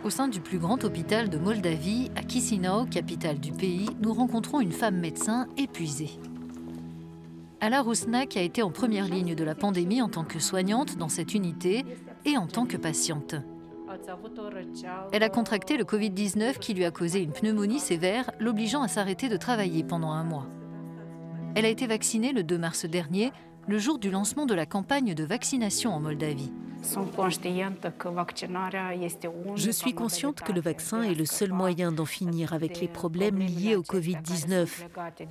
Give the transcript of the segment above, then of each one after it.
Au sein du plus grand hôpital de Moldavie, à Chisinau, capitale du pays, nous rencontrons une femme médecin épuisée. Ala Rusnak a été en première ligne de la pandémie en tant que soignante dans cette unité et en tant que patiente. Elle a contracté le Covid-19 qui lui a causé une pneumonie sévère, l'obligeant à s'arrêter de travailler pendant un mois. Elle a été vaccinée le 2 mars dernier, le jour du lancement de la campagne de vaccination en Moldavie. Je suis consciente que le vaccin est le seul moyen d'en finir avec les problèmes liés au Covid-19,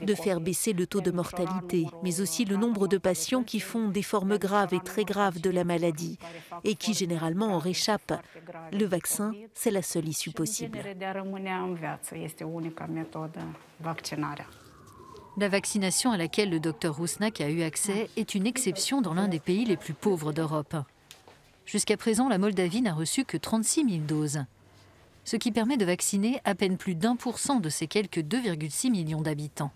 de faire baisser le taux de mortalité, mais aussi le nombre de patients qui font des formes graves et très graves de la maladie et qui généralement en réchappent. Le vaccin, c'est la seule issue possible. La vaccination à laquelle le Dr Rusnak a eu accès est une exception dans l'un des pays les plus pauvres d'Europe. Jusqu'à présent, la Moldavie n'a reçu que 36 000 doses, ce qui permet de vacciner à peine plus d'1% de ses quelques 2,6 millions d'habitants.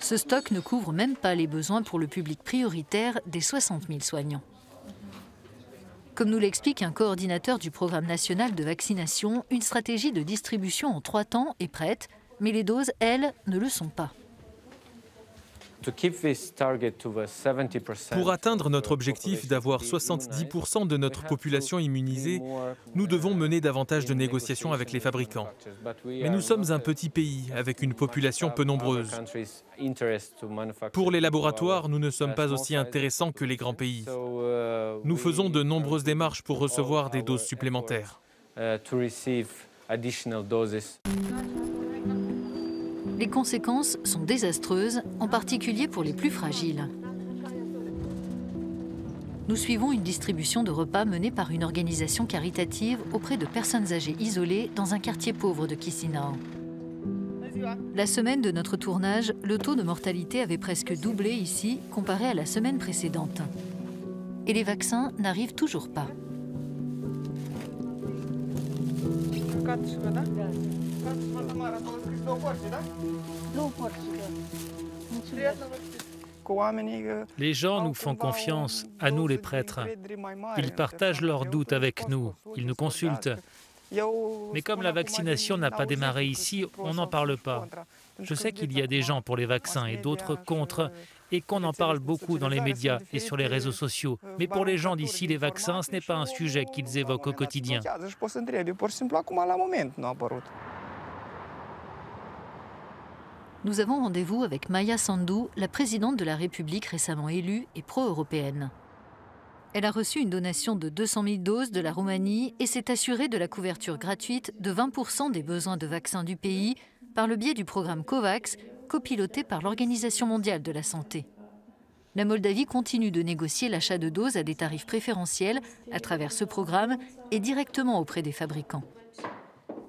Ce stock ne couvre même pas les besoins pour le public prioritaire des 60 000 soignants. Comme nous l'explique un coordinateur du programme national de vaccination, une stratégie de distribution en 3 temps est prête, mais les doses, elles, ne le sont pas. Pour atteindre notre objectif d'avoir 70% de notre population immunisée, nous devons mener davantage de négociations avec les fabricants. Mais nous sommes un petit pays avec une population peu nombreuse. Pour les laboratoires, nous ne sommes pas aussi intéressants que les grands pays. Nous faisons de nombreuses démarches pour recevoir des doses supplémentaires. Les conséquences sont désastreuses, en particulier pour les plus fragiles. Nous suivons une distribution de repas menée par une organisation caritative auprès de personnes âgées isolées dans un quartier pauvre de Chisinau. La semaine de notre tournage, le taux de mortalité avait presque doublé ici comparé à la semaine précédente. Et les vaccins n'arrivent toujours pas. Les gens nous font confiance, à nous les prêtres. Ils partagent leurs doutes avec nous, ils nous consultent. Mais comme la vaccination n'a pas démarré ici, on n'en parle pas. Je sais qu'il y a des gens pour les vaccins et d'autres contre, et qu'on en parle beaucoup dans les médias et sur les réseaux sociaux. Mais pour les gens d'ici, les vaccins, ce n'est pas un sujet qu'ils évoquent au quotidien. Nous avons rendez-vous avec Maia Sandu, la présidente de la République récemment élue et pro-européenne. Elle a reçu une donation de 200 000 doses de la Roumanie et s'est assurée de la couverture gratuite de 20% des besoins de vaccins du pays par le biais du programme COVAX, copiloté par l'Organisation mondiale de la santé. La Moldavie continue de négocier l'achat de doses à des tarifs préférentiels à travers ce programme et directement auprès des fabricants.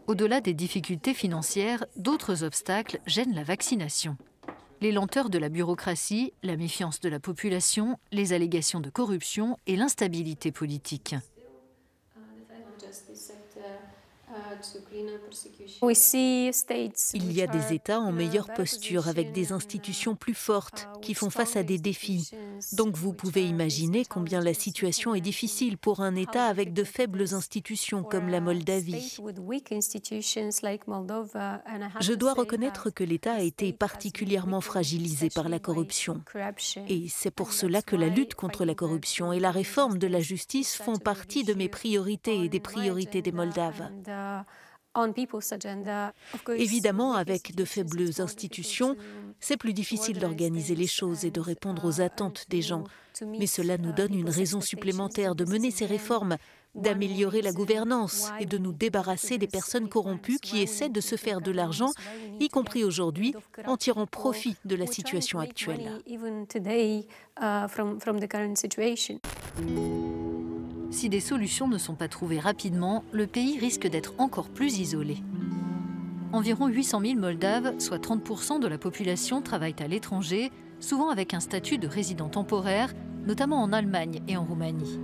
Au-delà des difficultés financières, d'autres obstacles gênent la vaccination. Les lenteurs de la bureaucratie, la méfiance de la population, les allégations de corruption et l'instabilité politique. Il y a des États en meilleure posture avec des institutions plus fortes qui font face à des défis. Donc vous pouvez imaginer combien la situation est difficile pour un État avec de faibles institutions comme la Moldavie. Je dois reconnaître que l'État a été particulièrement fragilisé par la corruption. Et c'est pour cela que la lutte contre la corruption et la réforme de la justice font partie de mes priorités et des priorités des Moldaves. Évidemment, avec de faibles institutions, c'est plus difficile d'organiser les choses et de répondre aux attentes des gens. Mais cela nous donne une raison supplémentaire de mener ces réformes, d'améliorer la gouvernance et de nous débarrasser des personnes corrompues qui essaient de se faire de l'argent, y compris aujourd'hui, en tirant profit de la situation actuelle. Si des solutions ne sont pas trouvées rapidement, le pays risque d'être encore plus isolé. Environ 800 000 Moldaves, soit 30% de la population, travaillent à l'étranger, souvent avec un statut de résident temporaire, notamment en Allemagne et en Roumanie.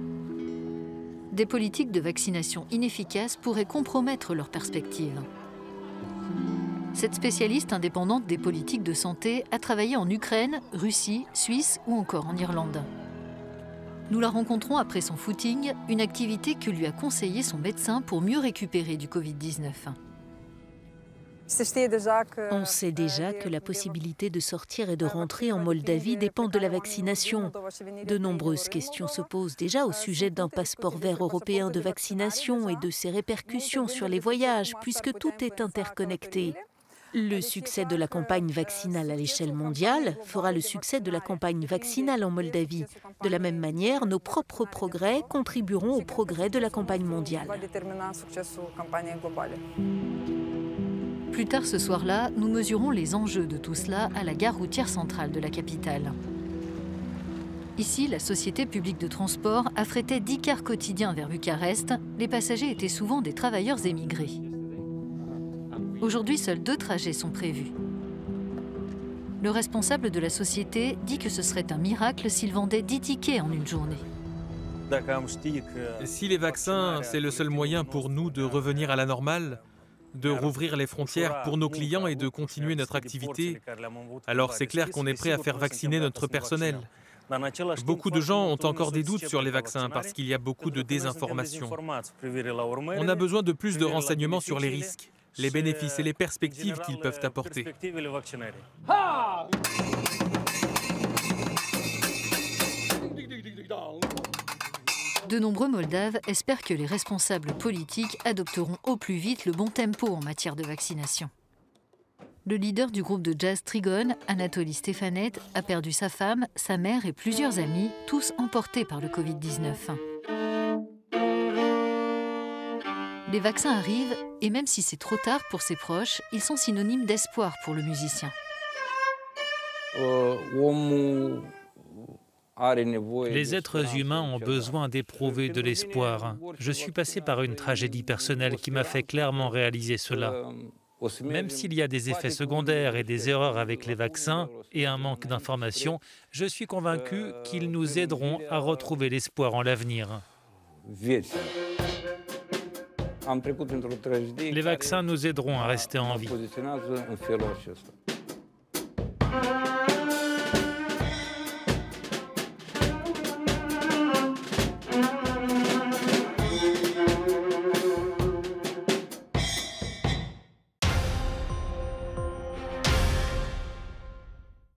Des politiques de vaccination inefficaces pourraient compromettre leurs perspectives. Cette spécialiste indépendante des politiques de santé a travaillé en Ukraine, Russie, Suisse ou encore en Irlande. Nous la rencontrons après son footing, une activité que lui a conseillé son médecin pour mieux récupérer du Covid-19. On sait déjà que la possibilité de sortir et de rentrer en Moldavie dépend de la vaccination. De nombreuses questions se posent déjà au sujet d'un passeport vert européen de vaccination et de ses répercussions sur les voyages, puisque tout est interconnecté. Le succès de la campagne vaccinale à l'échelle mondiale fera le succès de la campagne vaccinale en Moldavie. De la même manière, nos propres progrès contribueront au progrès de la campagne mondiale. Plus tard ce soir-là, nous mesurons les enjeux de tout cela à la gare routière centrale de la capitale. Ici, la société publique de transport affrétait 10 cars quotidiens vers Bucarest. Les passagers étaient souvent des travailleurs émigrés. Aujourd'hui, seuls 2 trajets sont prévus. Le responsable de la société dit que ce serait un miracle s'il vendait 10 tickets en une journée. Si les vaccins, c'est le seul moyen pour nous de revenir à la normale, de rouvrir les frontières pour nos clients et de continuer notre activité, alors c'est clair qu'on est prêt à faire vacciner notre personnel. Beaucoup de gens ont encore des doutes sur les vaccins parce qu'il y a beaucoup de désinformation. On a besoin de plus de renseignements sur les risques, les bénéfices et les perspectives qu'ils peuvent apporter. De nombreux Moldaves espèrent que les responsables politiques adopteront au plus vite le bon tempo en matière de vaccination. Le leader du groupe de jazz Trigon, Anatoly Stefanet, a perdu sa femme, sa mère et plusieurs amis, tous emportés par le Covid-19. Les vaccins arrivent et même si c'est trop tard pour ses proches, ils sont synonymes d'espoir pour le musicien. Les êtres humains ont besoin d'éprouver de l'espoir. Je suis passé par une tragédie personnelle qui m'a fait clairement réaliser cela. Même s'il y a des effets secondaires et des erreurs avec les vaccins et un manque d'informations, je suis convaincu qu'ils nous aideront à retrouver l'espoir en l'avenir. Les vaccins nous aideront à rester en vie.